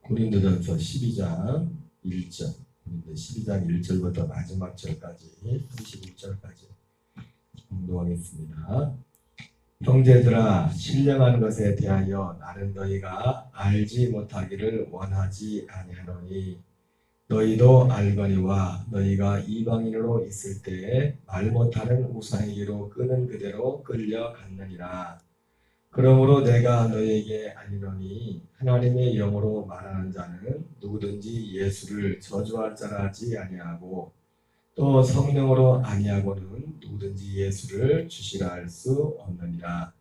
고린도전서 12장 1절, 고린도 12장 1절부터 마지막 절까지 31절까지 공독하겠습니다. 형제들아, 신령한 것에 대하여 나는 너희가 알지 못하기를 원하지 아니하노니 너희도 알거니와 너희가 이방인으로 있을 때에 말 못하는 우상에게로 끄는 그대로 끌려갔느니라. 그러므로 내가 너희에게 알리노니 하나님의 영으로 말하는 자는 누구든지 예수를 저주할 자라 하지 아니하고 또 성령으로 아니하고는 누구든지 예수를 주시라 할 수 없느니라.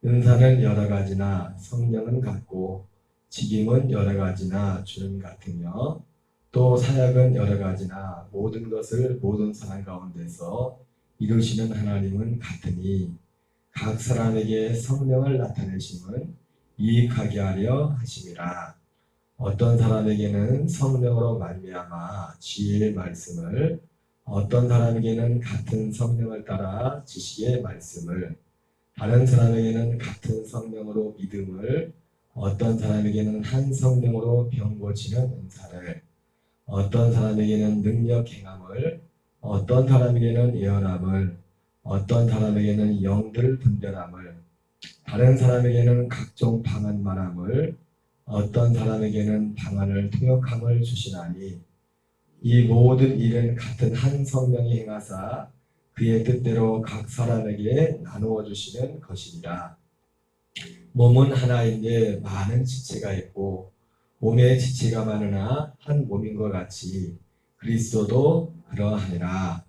은사는 여러 가지나 성령은 같고 직임은 여러 가지나 주는 같으며 또 사역은 여러 가지나 모든 것을 모든 사람 가운데서 이루시는 하나님은 같으니 각 사람에게 성령을 나타내심은 이익하게 하려 하심이라. 어떤 사람에게는 성령으로 말미암아 지혜의 말씀을, 어떤 사람에게는 같은 성령을 따라 지식의 말씀을, 다른 사람에게는 같은 성령으로 믿음을, 어떤 사람에게는 한 성령으로 병 고치는 은사를, 어떤 사람에게는 능력 행함을, 어떤 사람에게는 예언함을, 어떤 사람에게는 영들 분별함을, 다른 사람에게는 각종 방언 말함을, 어떤 사람에게는 방언을 통역함을 주시나니 이 모든 일은 같은 한 성령이 행하사 그의 뜻대로 각 사람에게 나누어 주시는 것이니라. 몸은 하나인데 많은 지체가 있고 몸에 지체가 많으나 한 몸인 것 같이 그리스도도 그러하니라.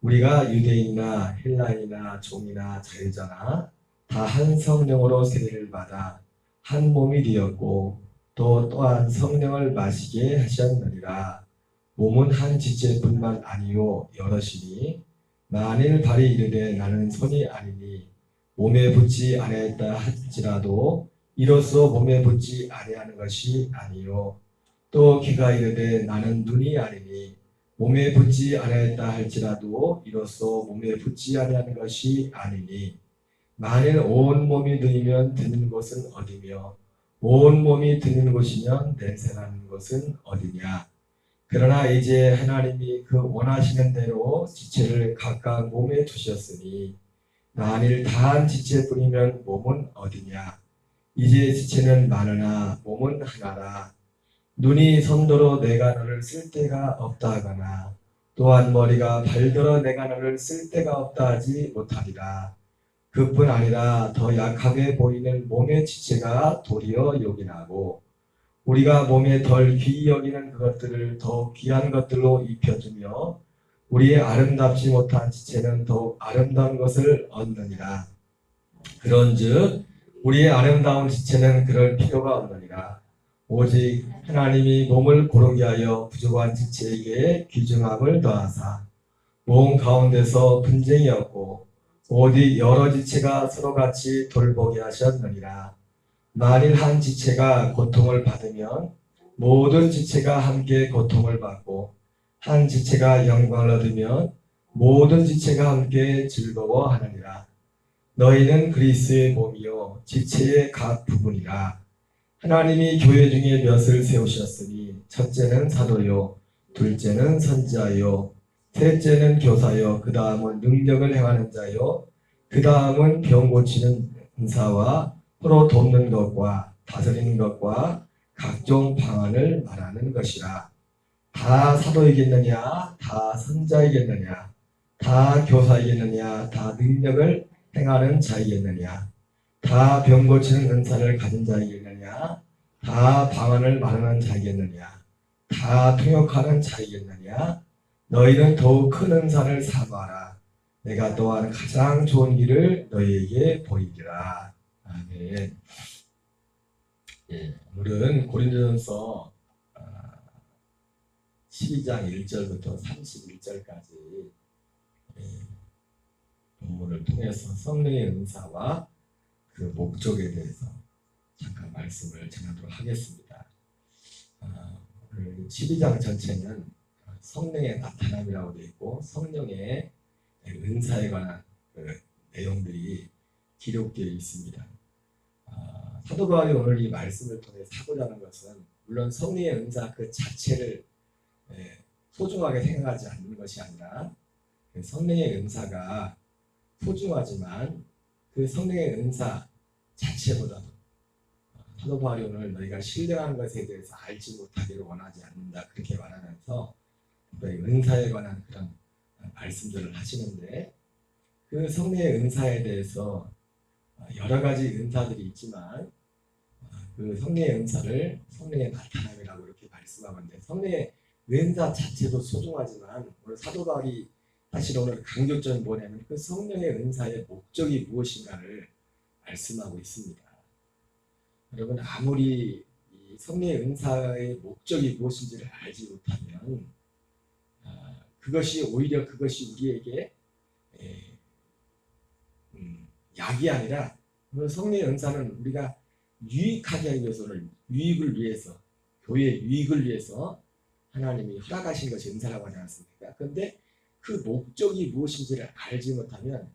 우리가 유대인이나 헬라인이나 종이나 자유자나 다 한 성령으로 세례를 받아 한 몸이 되었고 또한 성령을 마시게 하셨느니라. 몸은 한 지체뿐만 아니요 여럿이니 만일 발이 이르되 나는 손이 아니니 몸에 붙지 아니하였다 할지라도 이로써 몸에 붙지 아니하는 것이 아니요 또 귀가 이르되 나는 눈이 아니니 몸에 붙지 아니하였다 할지라도 이로써 몸에 붙지 아니하는 것이 아니니 만일 온 몸이 드니면 드는 곳은 어디며 온 몸이 드는 곳이면 냄새나는 곳은 어디냐. 그러나 이제 하나님이 그 원하시는 대로 지체를 각각 몸에 두셨으니 만일 다한 지체뿐이면 몸은 어디냐. 이제 지체는 많으나 몸은 하나라. 눈이 손더러 내가 너를 쓸 데가 없다 하거나 또한 머리가 발더러 내가 너를 쓸 데가 없다 하지 못하리라. 그뿐 아니라 더 약하게 보이는 몸의 지체가 도리어 요긴하고 우리가 몸에 덜 귀히 여기는 그것들을 더욱 귀한 것들로 입혀주며 우리의 아름답지 못한 지체는 더욱 아름다운 것을 얻느니라. 그런즉 우리의 아름다운 지체는 그럴 필요가 없느니라. 오직 하나님이 몸을 고르게 하여 부족한 지체에게 귀중함을 더하사 몸 가운데서 분쟁이 없고 오직 여러 지체가 서로같이 돌보게 하셨느니라. 만일 한 지체가 고통을 받으면 모든 지체가 함께 고통을 받고 한 지체가 영광을 얻으면 모든 지체가 함께 즐거워하느니라. 너희는 그리스도의 몸이요 지체의 각 부분이라. 하나님이 교회 중에 몇을 세우셨으니 첫째는 사도요 둘째는 선지자요 셋째는 교사요 그 다음은 능력을 행하는 자요 그 다음은 병 고치는 은사와 서로 돕는 것과 다스리는 것과 각종 방언을 말하는 것이라. 다 사도이겠느냐 다 선지자이겠느냐 다 교사이겠느냐 다 능력을 행하는 자이겠느냐 다 병 고치는 은사를 가진 자이겠느냐 다 방언을 말하는 자이겠느냐 다 통역하는 자이겠느냐. 너희는 더욱 큰 은사를 사모하라. 내가 또한 가장 좋은 길을 너희에게 보이리라. 아멘. 오늘은 고린도전서 12장 1절부터 31절까지 본문을 통해서 성령의 은사와 그 목적에 대해서 잠깐 말씀을 전하도록 하겠습니다. 오늘 12장 전체는 성령의 나타남이라고 되어 있고 성령의 은사에 관한 그 내용들이 기록되어 있습니다. 사도 바울이 오늘 이 말씀을 통해 하고자 하는 것은 물론 성령의 은사 그 자체를 소중하게 생각하지 않는 것이 아니라 성령의 은사가 소중하지만 그 성령의 은사 자체보다도 사도 바울이 오늘 너희가 신령한 것에 대해서 알지 못하기를 원하지 않는다 그렇게 말하면서 은사에 관한 그런 말씀들을 하시는데 그 성령의 은사에 대해서 여러 가지 은사들이 있지만 그 성령의 은사를 성령의 나타남이라고 이렇게 말씀하는데 성령의 은사 자체도 소중하지만 오늘 사도 바울이 사실 오늘 강조점이 뭐냐면 그 성령의 은사의 목적이 무엇인가를 말씀하고 있습니다. 여러분 아무리 이 성령의 은사의 목적이 무엇인지를 알지 못하면 그것이 오히려 그것이 우리에게 약이 아니라 성령의 은사는 우리가 유익하게 하기 위해서는 유익을 위해서 교회의 유익을 위해서 하나님이 허락하신 것이 은사라고 하지 않습니까? 그런데 그 목적이 무엇인지를 알지 못하면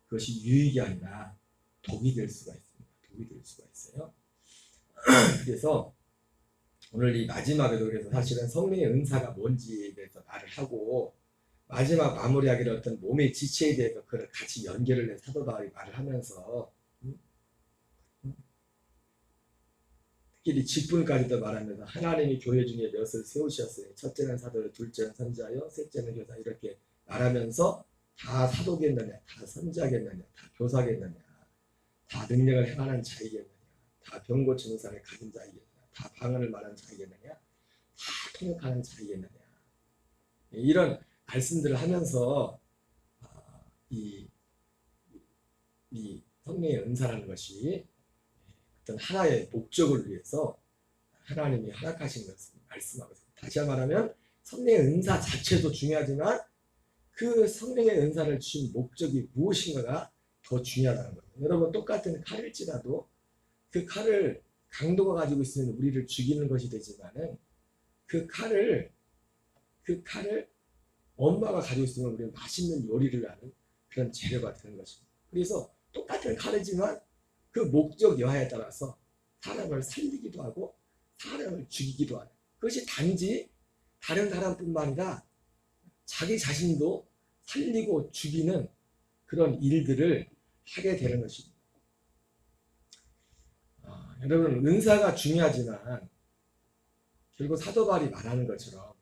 그것이 유익이 아니라 독이 될 수가 있습니다. 독이 될 수가 있어요. 그래서 오늘 이 마지막에도 그래서 사실은 성령의 은사가 뭔지에 대해서 말을 하고 마지막 마무리하기로 어떤 몸의 지체에 대해서 그걸 같이 연결을 해서 사도 바울이 말을 하면서 특히 직분까지도 말하면서 하나님이 교회 중에 몇을 세우셨으니 첫째는 사도, 둘째는 선지자요, 셋째는 교사 이렇게 말하면서 다 사도겠느냐, 다 선지자겠느냐, 다 교사겠느냐, 다 능력을 행하는 자이겠느냐, 다 병 고치는 사람을 가진 자이겠느냐, 다 방언을 말하는 자이겠느냐, 다 통역하는 자이겠느냐 이런 말씀들을 하면서 이 성령의 은사라는 것이 어떤 하나의 목적을 위해서 하나님이 허락하신 것을 말씀하고 있습니다. 다시 말하면 성령의 은사 자체도 중요하지만 그 성령의 은사를 주신 목적이 무엇인가가 더 중요하다는 거예요. 여러분 똑같은 칼일지라도 그 칼을 강도가 가지고 있으면 우리를 죽이는 것이 되지만은 그 칼을 엄마가 가지고 있으면 우리는 맛있는 요리를 하는 그런 재료가 되는 것입니다. 그래서 똑같은 칼이지만 그 목적 여하에 따라서 사람을 살리기도 하고 사람을 죽이기도 하는 그것이 단지 다른 사람뿐만 아니라 자기 자신도 살리고 죽이는 그런 일들을 하게 되는 것입니다. 여러분 은사가 중요하지만 결국 사도 바울이 말하는 것처럼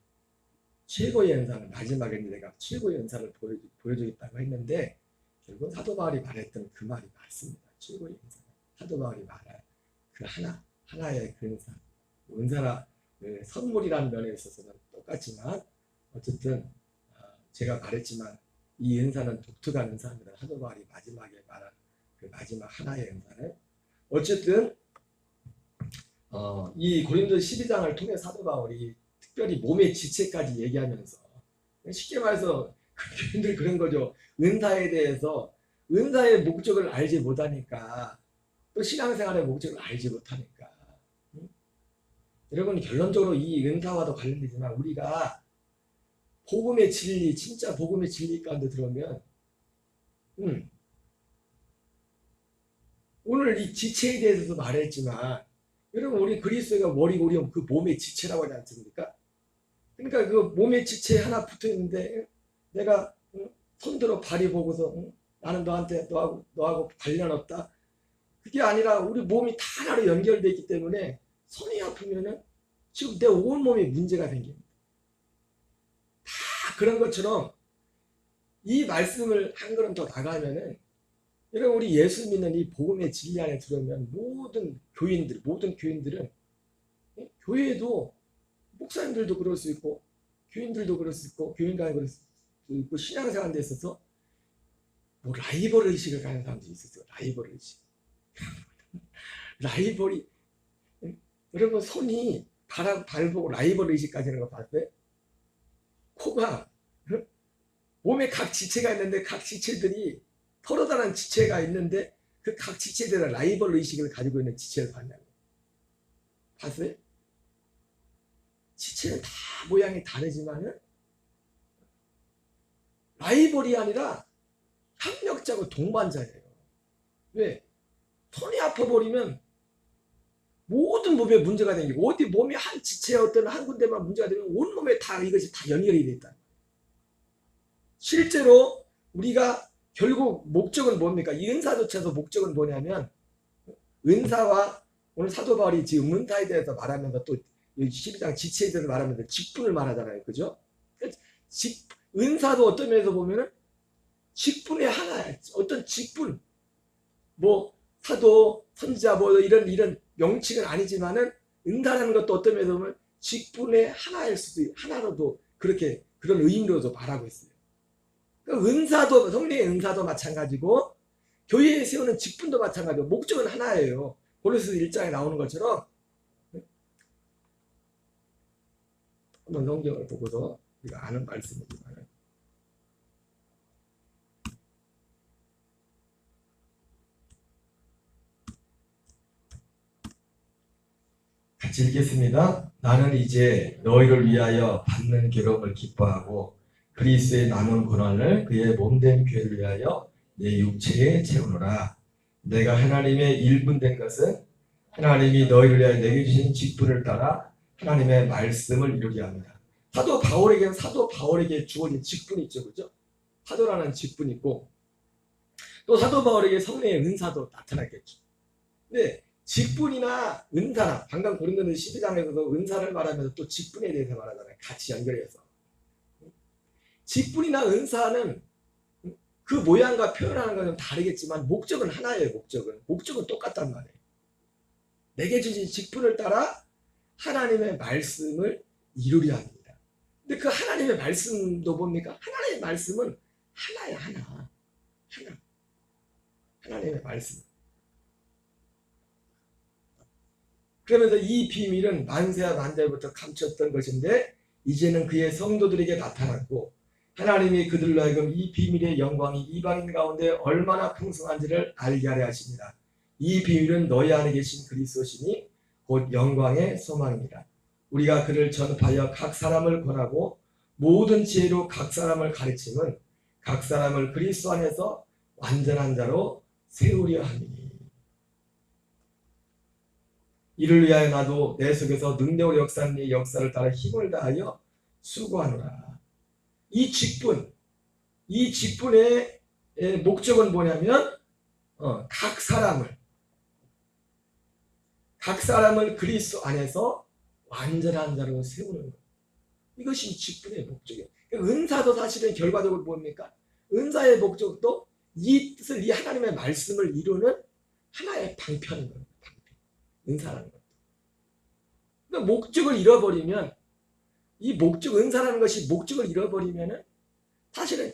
최고의 은사는 마지막에 내가 최고의 은사를 보여주겠다고 했는데 결국 사도 바울이 말했던 그 말이 맞습니다. 최고의 은사 사도 바울이 말할 그 하나의 그 은사나 선물이라는 면에 있어서는 똑같지만 어쨌든 제가 말했지만 이 은사는 독특한 은사입니다. 사도 바울이 마지막에 말한 그 마지막 하나의 은사는 어쨌든 이 고린도 12장을 통해 사도 바울이 특별히 몸의 지체까지 얘기하면서 쉽게 말해서 교인들 그런 거죠. 은사에 대해서 은사의 목적을 알지 못하니까 또 신앙생활의 목적을 알지 못하니까 여러분 결론적으로 이 은사와도 관련되지만 우리가 복음의 진리 진짜 복음의 진리 가운데 들어오면 오늘 이 지체에 대해서도 말했지만 여러분 우리 그리스도가 머리고 우리 그 몸의 지체라고 하지 않습니까? 그러니까 그 몸의 지체에 하나 붙어 있는데 내가 손들어 발이 보고서 나는 너하고 관련 없다. 그게 아니라 우리 몸이 다 하나로 연결되어 있기 때문에 손이 아프면은 지금 내 온몸에 문제가 생깁니다. 다 그런 것처럼 이 말씀을 한 걸음 더 나가면은 여러분 우리 예수 믿는 이 복음의 진리 안에 들어오면 모든 교인들은 교회도 목사님들도 그럴 수 있고 교인들도 그럴 수 있고 교인간에 그럴 수 있고 신앙생활 데 있어서 뭐 라이벌 의식을 가는 사람들이 있었어요. 라이벌 의식. 라이벌이 여러분 손이 발 보고 라이벌 의식까지 하는 거 봤어요? 코가 몸에 각 지체가 있는데 각 지체들이 서로 다른 지체가 있는데 그 각 지체들은 라이벌 의식을 가지고 있는 지체를 봤냐고. 봤어요? 지체는 다 모양이 다르지만은 라이벌이 아니라 협력자고 동반자예요. 왜? 손이 아파버리면 모든 몸에 문제가 생기고 어디 몸이 한 지체에 어떤 한 군데만 문제가 되면 온 몸에 다 이것이 다 연결이 돼 있다. 실제로 우리가 결국 목적은 뭡니까? 이 은사조차도 목적은 뭐냐면 은사와 오늘 사도 바울이 지금 은사에 대해서 말하면서 또 12장 지체에 대해서 말하면서 직분을 말하잖아요. 그죠? 은사도 어떤 면에서 보면은 직분의 하나야. 어떤 직분, 뭐 사도, 선지자 뭐 이런 명칭은 아니지만은 은사라는 것도 어떤 면에서 보면 직분의 하나일 수도 하나로도 그렇게 그런 의미로도 말하고 있어요. 그러니까 은사도 성령의 은사도 마찬가지고 교회에 세우는 직분도 마찬가지고 목적은 하나예요. 고린도서 1장에 나오는 것처럼 한번 성경을 보고서 우리가 아는 말씀이지만 같이 읽겠습니다. 나는 이제 너희를 위하여 받는 괴로움을 기뻐하고 그리스도의 남은 고난을 그의 몸된 교회를 위하여 내 육체에 채우노라. 내가 하나님의 일분된 것은 하나님이 너희를 위하여 내게 주신 직분을 따라 하나님의 말씀을 이루게 합니다. 사도 바울에게는 사도 바울에게 주어진 직분이 있죠. 그죠? 사도라는 직분이 있고 또 사도 바울에게 성령의 은사도 나타났겠죠. 근데 직분이나 은사나 방금 고린도서 12장에서도 은사를 말하면서 또 직분에 대해서 말하잖아요. 같이 연결해서. 직분이나 은사는 그 모양과 표현하는 것은 다르겠지만 목적은 하나예요. 목적은 똑같단 말이에요. 내게 주신 직분을 따라 하나님의 말씀을 이루려 합니다. 근데 그 하나님의 말씀도 뭡니까? 하나님의 말씀은 하나야. 하나. 하나님의 말씀. 그러면서 이 비밀은 만세와 만대부터 감췄던 것인데 이제는 그의 성도들에게 나타났고 하나님이 그들로 하여금 이 비밀의 영광이 이방인 가운데 얼마나 풍성한지를 알게 하려 하십니다. 이 비밀은 너희 안에 계신 그리스도시니 곧 영광의 소망입니다. 우리가 그를 전파하여 각 사람을 권하고 모든 지혜로 각 사람을 가르침은 각 사람을 그리스도 안에서 완전한 자로 세우려 함이니 이를 위하여 나도 내 속에서 능력으로 역사하는 이 역사를 따라 힘을 다하여 수고하노라. 이 직분의 목적은 뭐냐면 각 사람을 그리스도 안에서 완전한 자로 세우는 것. 이것이 직분의 목적이에요. 은사도 사실은 결과적으로 뭡니까? 은사의 목적도 이 뜻을 이 하나님의 말씀을 이루는 하나의 방편인 겁니다. 은사라는 것. 그러니까 목적을 잃어버리면 은사라는 것이 목적을 잃어버리면은 사실은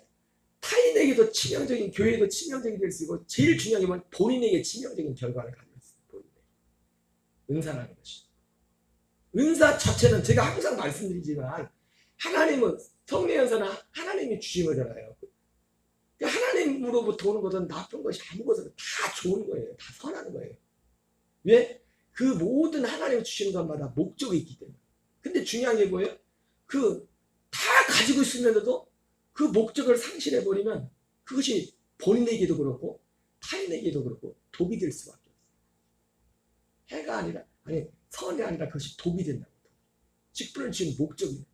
타인에게도 치명적인 교회에도 치명적이 될 수 있고 제일 중요한 게 뭐냐면 본인에게 치명적인 결과를 가져올 수 있어요. 은사라는 것이. 은사 자체는 제가 항상 말씀드리지만 하나님은 성령의 은사는 하나님이 주신 거잖아요. 하나님으로부터 오는 것은 나쁜 것이 아무 것은 다 좋은 거예요. 다 선한 거예요. 왜? 그 모든 하나님이 주시는 것마다 목적이 있기 때문에. 근데 중요한 게 뭐예요? 다 가지고 있으면서도 그 목적을 상실해버리면 그것이 본인에게도 그렇고 타인에게도 그렇고 독이 될 수밖에 없어요. 해가 아니라, 선이 아니라 그것이 독이 된다고. 직분을 지은 목적입니다.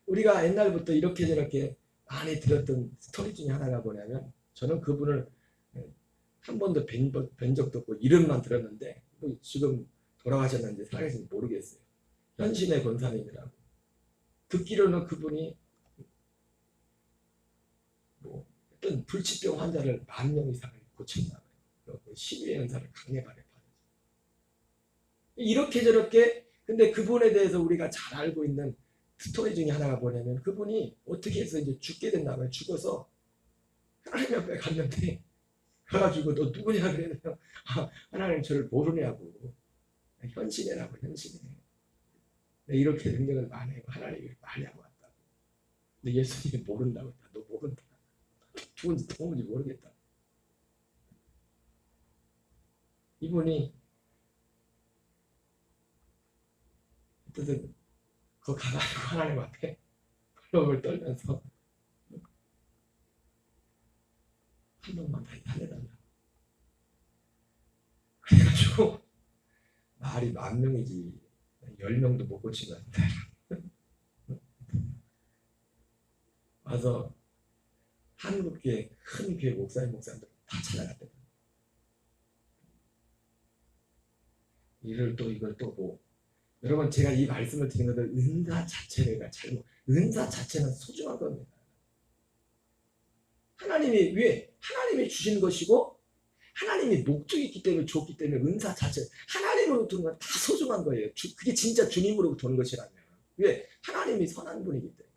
우리가 옛날부터 이렇게 저렇게 많이 들었던 스토리 중에 하나가 뭐냐면 저는 그분을 한 번도 뵌 적도 없고 이름만 들었는데 지금 돌아가셨는지 살아계신지 모르겠어요. 현신의 권사님이라고. 듣기로는 그분이 어떤 불치병 환자를 10,000명 이상을 고쳤나 봐요. 12의 연사를 강력하게 받았어요. 이렇게 저렇게. 근데 그분에 대해서 우리가 잘 알고 있는 스토리 중에 하나가 뭐냐면 그분이 어떻게 해서 이제 죽게 됐나 봐요. 죽어서 하나님 앞에 갔는데 그래가지고 너 누구냐 그랬는데 하나님 저를 모르냐고. 현신이라고. 현신이. 이렇게 능력을 많이 해요. 하나님이 많이 하고 왔다. 근데 예수님이 모른다고 했다. 너 모른다. 죽은지 도무지 모르겠다. 이분이 어쨌든 거 가가지고 하나님 앞에 벌렁을 떨면서 한 번만 다시 살려달라. 그래가지고 말이 10,000명이지 10명도 못 고친 것 같아. 와서 한국계 큰 교회 목사님들 다 찾아갔대. 이걸 또 뭐, 여러분 제가 이 말씀을 드린 것은 은사 자체가 잘못, 은사 자체는 소중한 겁니다. 하나님이 왜? 하나님이 주신 것이고 하나님이 목적이 있기 때문에 줬기 때문에 은사 자체, 하나님으로부터 오는 건 다 소중한 거예요. 그게 진짜 주님으로부터 오는 것이라면. 왜? 하나님이 선한 분이기 때문에.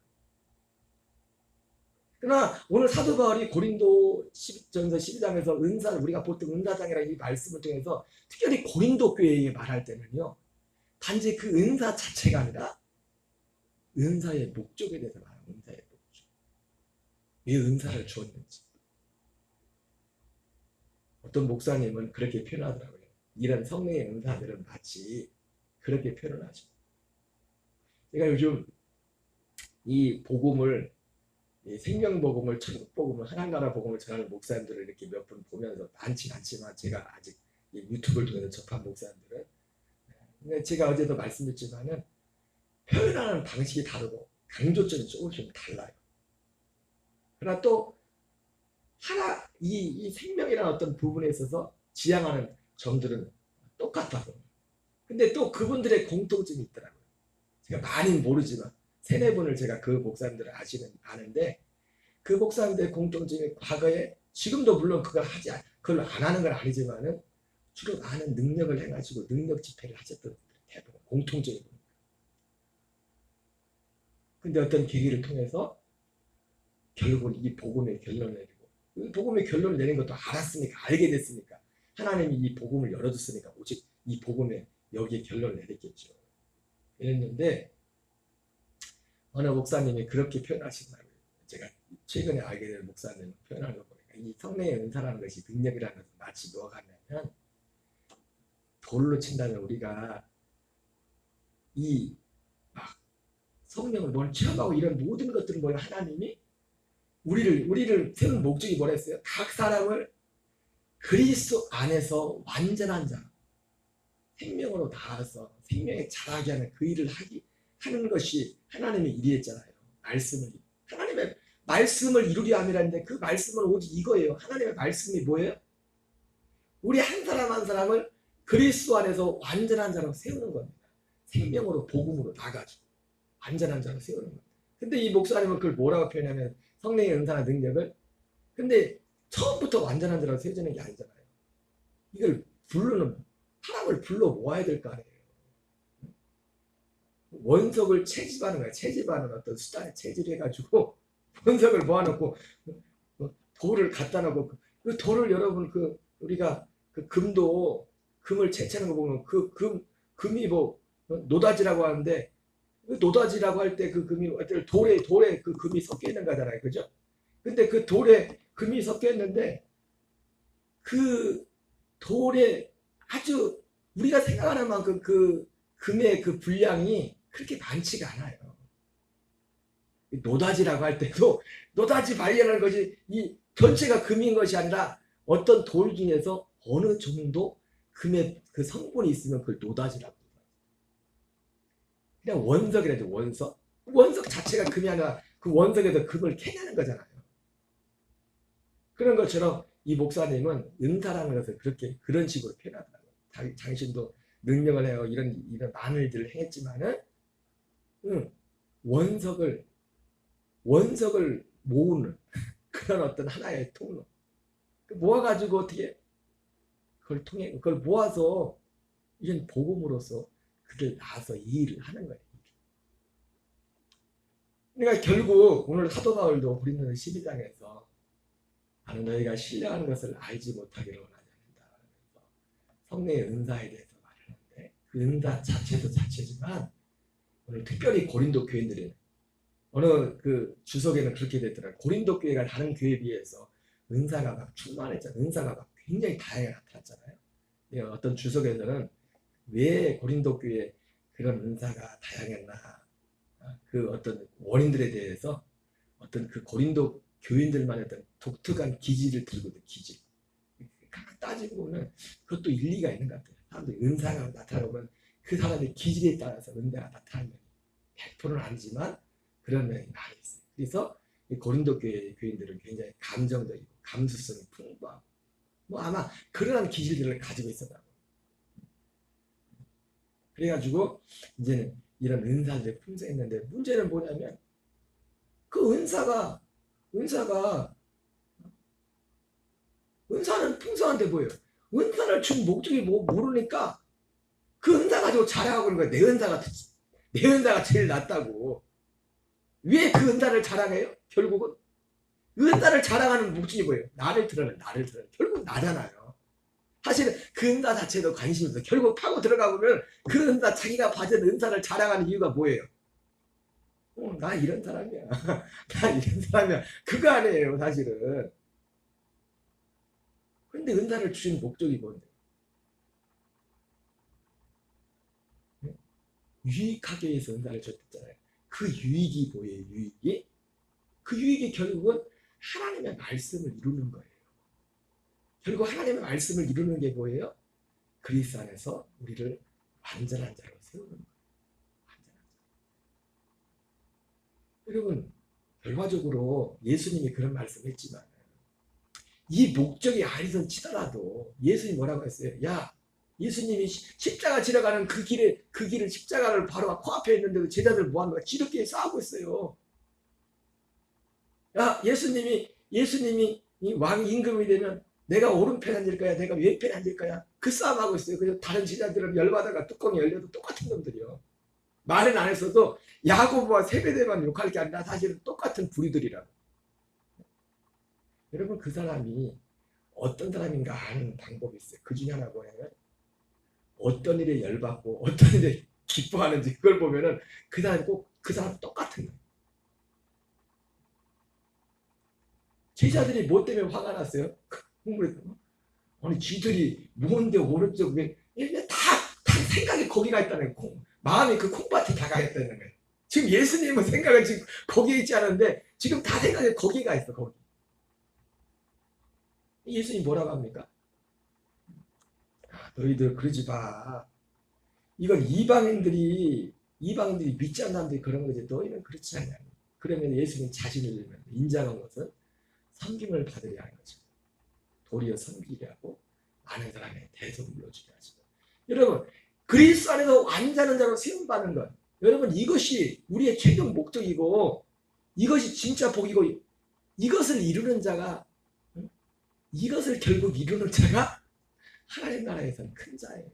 그러나 오늘 사도 바울이 고린도 전서 12장에서 은사를, 우리가 보통 은사장이라는 이 말씀을 통해서 특별히 고린도 교회에 말할 때는요, 단지 그 은사 자체가 아니라 은사의 목적에 대해서 말해요. 은사의 목적. 왜 은사를 주었는지. 어떤 목사님은 그렇게 표현하더라고요. 이런 성령의 은사들은 마치 그렇게 표현을 하죠. 제가 요즘 이 복음을, 이 생명복음을, 천국복음을, 하나나라 복음을 전하는 목사님들을 이렇게 몇 분 보면서, 많진 않지만 제가 아직 이 유튜브를 통해서 접한 목사님들은, 근데 제가 어제도 말씀드렸지만은 표현하는 방식이 다르고 강조점이 조금씩 달라요. 그러나 또 이 생명이라는 어떤 부분에 있어서 지향하는 점들은 똑같다고. 근데 또 그분들의 공통점이 있더라고요. 제가 많이 모르지만 3-4분을 제가 그 목사님들을 아는데, 그 목사님들의 공통점이 과거에, 지금도 물론 그걸 안 하는 건 아니지만은 주로 많은 능력을 해가지고 능력 집회를 하셨던 분들이 대부분 공통적이거든요. 근데 어떤 계기를 통해서 결국은 이 복음의 결론을 내리고, 이 복음의 결론을 내린 것도 알게 됐으니까, 하나님이 이 복음을 열어줬으니까 오직 이 복음에 여기에 결론을 내렸겠죠. 이랬는데 어느 목사님이 그렇게 표현하시더라고요. 제가 최근에 알게 된 목사님 표현하는 거 보니까, 이 성령의 은사라는 것이, 능력이라는 것은 마치 뭐가 같냐면, 돌로 친다면 우리가 이 막 성령을 뭘 체험하고 이런 모든 것들은 뭐예요? 하나님이 우리를 세운 목적이 뭐라 했어요? 각 사람을 그리스도 안에서 완전한 자, 생명으로 나아가서 생명에 자라게 하는 그 일을 하는 것이 하나님의 일이었잖아요. 하나님의 말씀을 이루려 함이라는데, 그 말씀은 오직 이거예요. 하나님의 말씀이 뭐예요? 우리 한 사람 한 사람을 그리스도 안에서 완전한 자로 세우는 겁니다. 생명으로, 복음으로 나가지고 완전한 자로 세우는 겁니다. 근데 이 목사님은 그걸 뭐라고 표현하면, 성령의 은사나 능력을, 근데 처음부터 완전한 자로 세워지는 게 아니잖아요. 이걸 사람을 불러 모아야 될 거 아니에요. 원석을 채집하는 거야. 채집하는 어떤 수단에 채집해가지고 원석을 모아놓고 돌을 갖다 놓고, 그 돌을 여러분, 우리가 그 금을 채취하는 거 보면 금이 뭐 노다지라고 하는데, 노다지라고 할 때 그 금이 돌에 그 금이 섞여 있는 거잖아요. 그죠? 근데 그 돌에 금이 섞여 있는데, 그 돌에 아주 우리가 생각하는 만큼 그 금의 그 분량이 그렇게 많지가 않아요. 노다지라고 할 때도, 노다지 발견하는 것이 이 전체가 금인 것이 아니라 어떤 돌 중에서 어느 정도 금의 그 성분이 있으면 그걸 노다지라고 해요. 그냥 원석이라죠. 원석 자체가 금이 아니라 그 원석에서 금을 캐내는 거잖아요. 그런 것처럼 이 목사님은 은사라는 것을 그런 식으로 표현하더라고요. 당신도 능력을 해요. 이런 많은 일들을 했지만은, 원석을 모으는 그런 어떤 하나의 통로. 모아가지고 어떻게 그걸 모아서 이런 복음으로서 그를 낳아서 이 일을 하는 거예요. 그러니까 결국 오늘 사도 바울도 고린도서 12장에서 나는 너희가 신령한 것을 알지 못하기를 원하지 않는다. 성령의 은사에 대해서 말하는데, 그 은사 자체도 자체지만 오늘 특별히 고린도 교인들은 어느 그 주석에는 그렇게 됐더라고요. 고린도 교회가 다른 교회에 비해서 은사가 막 충만했잖아요. 은사가 막 굉장히 다양하게 나타났잖아요. 어떤 주석에서는 왜 고린도 교회에 그런 은사가 다양했나, 그 어떤 원인들에 대해서 어떤 그 고린도 교인들만의 어떤 독특한 기질을 들거든. 기질. 따지고 보면 그것도 일리가 있는 것 같아요. 사람들이 은사가 나타나면 그 사람의 기질에 따라서 은혜가 나타나는 면이 100%는 아니지만 그런 면이 많이 있어요. 그래서 이 고린도 교회 교인들은 굉장히 감정적이고 감수성이 풍부하고 뭐 아마 그러한 기질들을 가지고 있었다고. 그래가지고 이제는 이런 은사들이 풍성했는데 문제는 뭐냐면 그 은사는 풍성한데 뭐예요? 은사를 준 목적이 뭐 모르니까 그 은사 가지고 자랑하고 있는 거야. 내 은사가 제일 낫다고. 왜 그 은사를 자랑해요? 결국은 은사를 자랑하는 목적이 뭐예요? 나를 드러내. 결국 나잖아요. 사실은 그 은사 자체도 관심이 없어. 결국 파고 들어가 보면 그 은사, 자기가 받은 은사를 자랑하는 이유가 뭐예요? 나 이런 사람이야. 나 이런 사람이야. 그거 아니에요, 사실은. 근데 은사를 주신 목적이 뭔데? 유익하게 위해서 은사를 줬잖아요. 그 유익이 뭐예요, 유익이? 그 유익이 결국은 하나님의 말씀을 이루는 거예요. 결국 하나님의 말씀을 이루는 게 뭐예요? 그리스도 안에서 우리를 완전한 자로 세우는 거예요. 완전한 자. 여러분, 결과적으로 예수님이 그런 말씀을 했지만 이 목적이 아니던 치더라도 예수님이 뭐라고 했어요? 야, 예수님이 십자가 지나가는 그 길을 십자가를 바로 코앞에 있는데도 제자들 뭐하는 거야? 지름길 싸우고 있어요. 야, 예수님이 이 왕 임금이 되면 내가 오른편에 앉을 거야? 내가 왼편에 앉을 거야? 그 싸움하고 있어요. 그래서 다른 제자들은 열받아가 뚜껑이 열려도 똑같은 놈들이요. 말은 안 했어도 야고보와 세베대만 욕할 게 아니라 사실은 똑같은 부류들이라고. 여러분, 그 사람이 어떤 사람인가 아는 방법이 있어요. 그 중에 하나 뭐냐면 어떤 일에 열받고 어떤 일에 기뻐하는지 그걸 보면은 그 사람이 꼭 그 사람 똑같은 거예요. 제자들이 뭐 때문에 화가 났어요? 아니 지들이 뭔데 오른쪽 왜 다 생각이 거기가 있다는 거예요. 마음이 그 콩밭에 다가 있다는 거예요. 지금 예수님은 생각은 지금 거기에 있지 않은데 지금 다 생각이 거기가 있어. 거기. 예수님 뭐라고 합니까? 너희들 그러지 마. 이건 이방인들이 믿지 않는 사람들이 그런 거지. 너희는 그렇지 않냐. 그러면 예수님 자신을 인정한 것은 섬김을 받으려 하는 거죠. 도리어 섬기게 하고 많은 사람의 대속을 이루어주게 하시고. 여러분, 그리스도 안에서 완전한 자로 세움받는 것. 여러분, 이것이 우리의 최종 목적이고 이것이 진짜 복이고 이것을 이루는 자가 이것을 결국 이루는 자가 하나님 나라에서는 큰 자예요.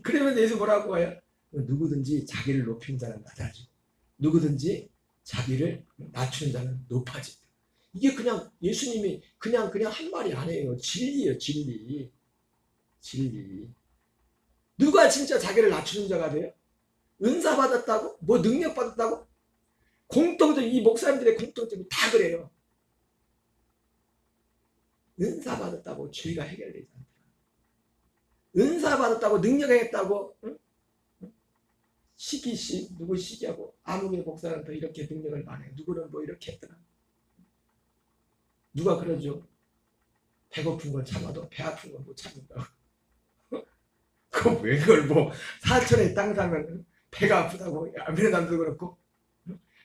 그러면 예수 뭐라고 해요? 누구든지 자기를 높이는 자는 낮아지고 누구든지 자기를 낮추는 자는 높아진다. 이게 그냥 예수님이 그냥 한 말이 아니에요. 진리예요, 진리. 누가 진짜 자기를 낮추는 자가 돼요? 은사 받았다고? 뭐 능력 받았다고? 이 목사님들의 공통점이 다 그래요. 은사 받았다고 죄가 해결되지 않다. 은사 받았다고 능력했다고 응? 누구 시기하고 아무개 목사는 더 이렇게 능력을 많이 해. 누구는 뭐 이렇게 했더라. 누가 그러죠? 배고픈 건 참아도 배 아픈 건 못 참는다고. 그럼 왜 그걸 뭐 사천에 땅 사면 배가 아프다고 아메리칸도 그렇고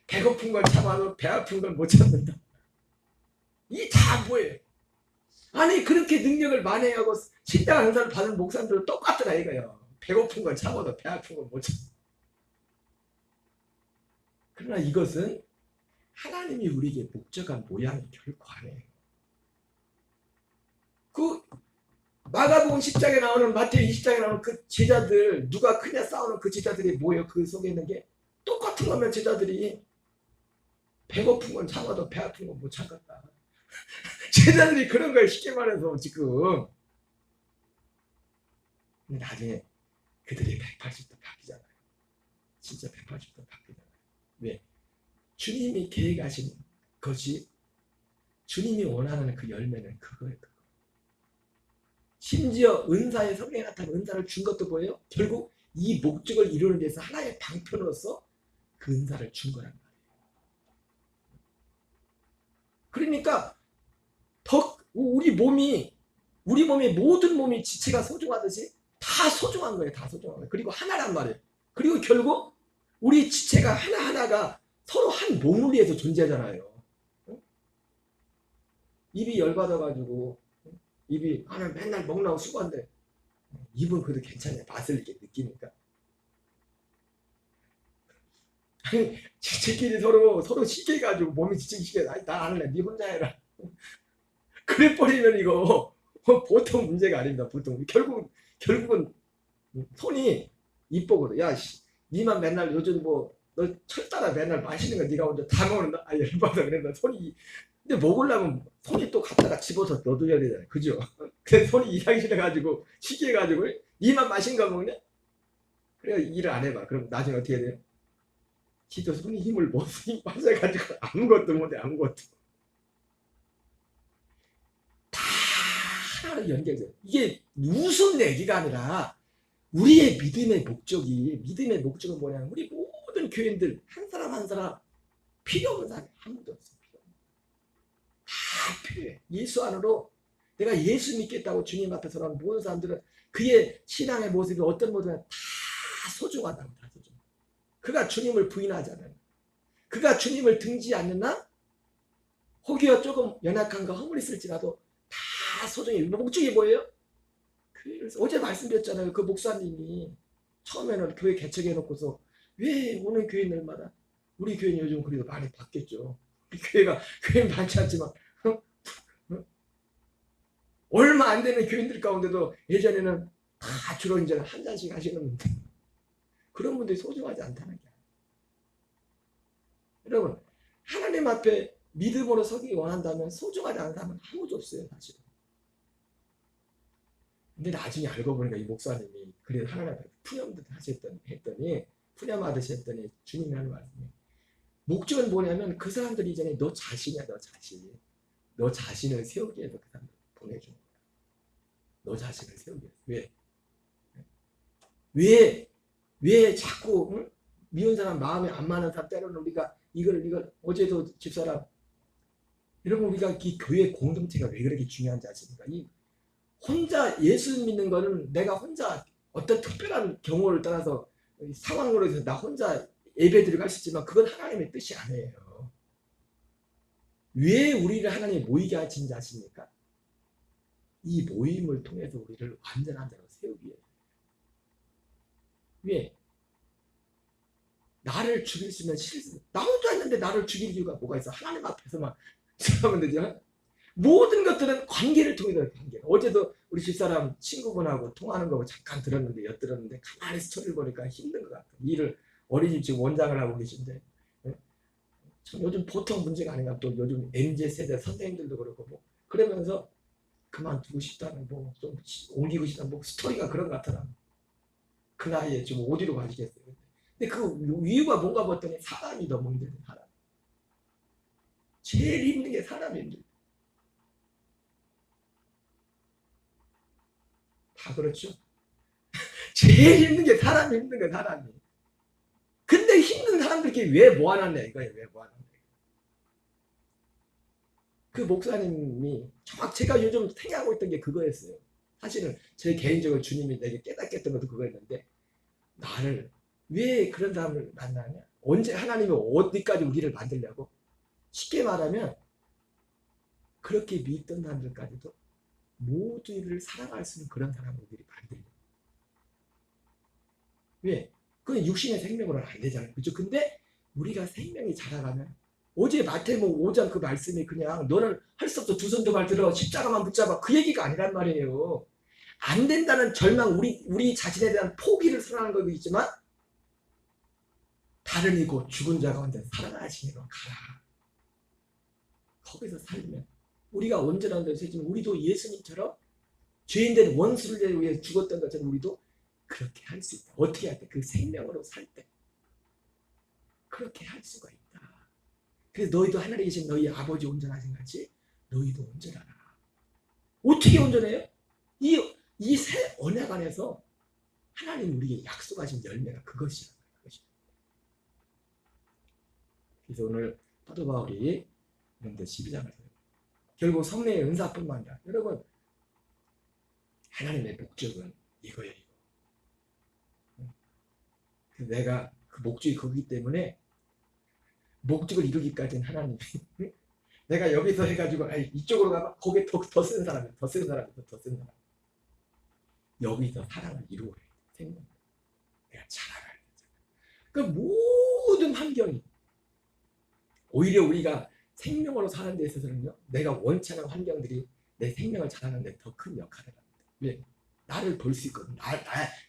배고픈 건 참아도 배 아픈 건 못 참는다. 이 다 뭐예요? 아니 그렇게 능력을 많이 하고 신당 은사를 받은 목사님들은 똑같더라 이거예요. 배고픈 건 참아도 배 아픈 건 못 참는다. 그러나 이것은 하나님이 우리에게 목적한 모양이 결코 아니에요. 그 마가복음 10장에 나오는 마태오 20장에 나오는 그 제자들 누가 크냐 싸우는 그 제자들이 뭐예요? 그 속에 있는 게 똑같은 거면 제자들이 배고픈 건 참아도 배 아픈 건 못 참겠다. 제자들이 그런 거예요. 쉽게 말해서 지금. 근데 나중에 그들이 180도 바뀌잖아요. 진짜 180도 바뀌잖아요. 왜? 주님이 계획하신 것이 주님이 원하는 그 열매는 그거예요. 그거. 심지어 은사의 성령이 나타난 은사를 준 것도 뭐예요? 결국 이 목적을 이루는 데서 하나의 방편으로서 그 은사를 준 거란 말이에요. 그러니까 우리 몸의 모든 몸이 지체가 소중하듯이 다 소중한 거예요. 다 소중한 거예요. 그리고 하나란 말이에요. 그리고 결국 우리 지체가 하나하나가 서로 한 몸을 위해서 존재하잖아요. 입이 열받아가지고 입이 나는 맨날 먹나고 수고한데 입은 그래도 괜찮아요. 맛을 이렇게 느끼니까. 아니 지체끼리 서로 시켜가지고 몸이 지치기 시켜. 나 안 할래. 네 혼자 해라. 그래 버리면 이거 보통 문제가 아닙니다. 보통 결국은 손이 이쁘거든. 야, 니만 맨날 요즘 뭐 너 철따라 맨날 맛있는 거 네가 혼자 다 먹는다. 아 열받아 그래. 너 손이 근데 먹으려면 손이 또 갖다가 집어서 넣어줘야 되잖아요. 그죠? 근데 손이 일하기 싫어가지고 시기해가지고 니만 맛있는 거 먹냐? 그래 일을 안 해봐. 그럼 나중에 어떻게 돼요? 지도 손이 힘을 못 힘 빠져가지고 아무것도 못해 아무것도. 하나로 연결돼요. 이게 무슨 얘기가 아니라 우리의 믿음의 목적은 뭐냐면 우리 모든 교인들 한 사람 한 사람 필요 없는 사람이 아무도 없어요. 다 필요해. 예수 안으로 내가 예수 믿겠다고 주님 앞에 서는 모든 사람들은 그의 신앙의 모습이 어떤 모습이나 다 소중하다고. 다 소중해. 그가 주님을 부인하잖아요. 그가 주님을 등지지 않는 한 혹여 조금 연약한가 허물이 있을지라도 다 소중해. 목적이 뭐예요? 그래서 어제 말씀드렸잖아요. 그 목사님이 처음에는 교회 개척해놓고서 왜 오는 교인들마다 우리 교회는 요즘 그래도 많이 바뀌었죠. 우리 교회는 많지 않지만 얼마 안 되는 교인들 가운데도 예전에는 다 주로 이제 한 잔씩 하시는 분들 그런 분들이 소중하지 않다는 게 여러분 하나님 앞에 믿음으로 서기 원한다면 소중하지 않은 사람은 아무도 없어요 사실은. 근데 나중에 알고 보니까 이 목사님이 그래도 하나님 앞에 푸념하듯이 했더니 주님이 하는 말씀이 목적은 뭐냐면 그 사람들이 이전에 너 자신이야. 너 자신을 세우기 위해서 그 사람들 보내준 거야. 너 자신을 세우기 위해서. 왜 자꾸 응? 미운 사람 마음에 안 맞는 사람 때로는 우리가 이걸 어제도 집사람 여러분 우리가 이 교회 공동체가 왜 그렇게 중요한지 아십니까? 이 혼자 예수 믿는 거는 내가 혼자 어떤 특별한 경우를 따라서 상황으로 해서 나 혼자 예배 드리고 할 수 있지만 그건 하나님의 뜻이 아니에요. 왜 우리를 하나님이 모이게 하신지 아십니까? 이 모임을 통해서 우리를 완전한 자로 세우기 위해. 왜? 나를 죽일 수 있는 나 혼자 있는데 나를 죽일 이유가 뭐가 있어? 하나님 앞에서만 하면 되죠. 모든 것들은 관계를 통해서 관계. 어제도 우리 집사람 친구분하고 통화하는 거 잠깐 엿들었는데 가만히 스토리를 보니까 힘든 것 같아요. 일을 어린이집 지금 원장을 하고 계신데 참 요즘 보통 문제가 아닌가. 또 요즘 MZ세대 선생님들도 그렇고 뭐 그러면서 그만두고 싶다는 뭐 좀 옮기고 싶다는 뭐 스토리가 그런 것 같더라. 그 나이에 지금 어디로 가시겠어요. 근데 그 이유가 뭔가 봤더니 사람이 너무 힘들대. 사람. 제일 힘든 게 사람이 힘들대. 다 그렇죠. 제일 힘든 게 사람이 힘든 거야 사람이. 근데 힘든 사람들끼리 왜 모아놨냐 이거예요. 왜 모아놨냐. 그 목사님이 정확 제가 요즘 생각하고 있던 게 그거였어요. 사실은 제 개인적으로 주님이 내게 깨닫게 했던 것도 그거였는데 나를 왜 그런 사람을 만나냐. 언제 하나님이 어디까지 우리를 만들려고. 쉽게 말하면 그렇게 믿던 사람들까지도 모두를 사랑할 수 있는 그런 사람을 우리를 만들려고. 왜? 그건 육신의 생명으로는 안 되잖아요. 그죠? 근데 우리가 생명이 자라가면 어제 마태복음 5장 그 말씀이 그냥 너는 할 수 없어 두 손 두 발 들어 십자가만 붙잡아 그 얘기가 아니란 말이에요. 안 된다는 절망 우리 자신에 대한 포기를 선언하는 것도 있지만 다른 이고 죽은 자 가운데 살아나시니로 가라. 거기서 살면 우리가 온전한 데서 지금 우리도 예수님처럼 죄인된 원수를 위해 죽었던 것처럼 우리도 그렇게 할 수 있다. 어떻게 할 때? 그 생명으로 살 때. 그렇게 할 수가 있다. 그래서 너희도 하늘에 계신 너희 아버지 온전하신 같이 너희도 온전하라. 어떻게 온전해요? 이 새 언약 안에서 하나님 우리에게 약속하신 열매가 그것이란 말이에요. 그래서 오늘 사도 바울이 그런데 12장을 결국 성령의 은사뿐만 아니라 여러분 하나님의 목적은 이거예요. 내가 그 목적이 거기 때문에 목적을 이루기까지는 하나님이 내가 여기서 해가지고 이쪽으로 가면 거기에 더 쓴 사람이 더 쓴 사람 여기서 사랑을 이루어야 돼. 생명 내가 자라가야 되잖아. 그 모든 환경이 오히려 우리가 생명으로 사는 데 있어서는요 내가 원치 않은 환경들이 내 생명을 자라는 데 더 큰 역할을 합니다. 왜? 나를 볼 수 있거든.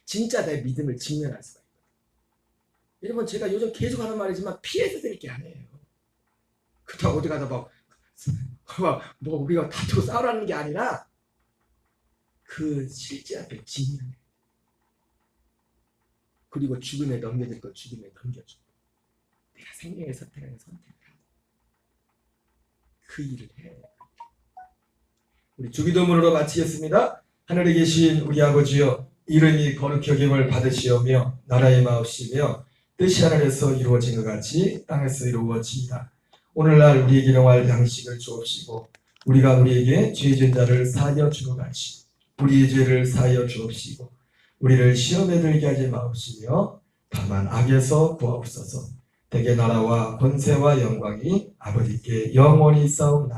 진짜 내 믿음을 직면할 수가 있거든. 여러분 제가 요즘 계속 하는 말이지만 피해서 드릴 게 아니에요. 그렇다고 어디 가서 뭐 우리가 다투고 싸우라는 게 아니라 그 실제 앞에 직면해. 그리고 죽음에 넘겨질 걸 죽음에 넘겨주고 내가 생명의 선택하는 선택을 하고 그 일을 해야 돼. 우리 주기도문으로 마치겠습니다. 하늘에 계신 우리 아버지여 이름이 거룩히 여김을 받으시오며 나라의 마옵시며 뜻이 하늘에서 이루어진 것 같이 땅에서 이루어지이다. 오늘날 우리에게 일용할 양식을 주옵시고 우리가 우리에게 죄진 자를 사하여 준 것 같이 우리의 죄를 사하여 주옵시고 우리를 시험에 들게 하지 마옵시며 다만 악에서 구하옵소서. 대개 나라와 권세와 영광이 아버지께 영원히 있사옵나이다.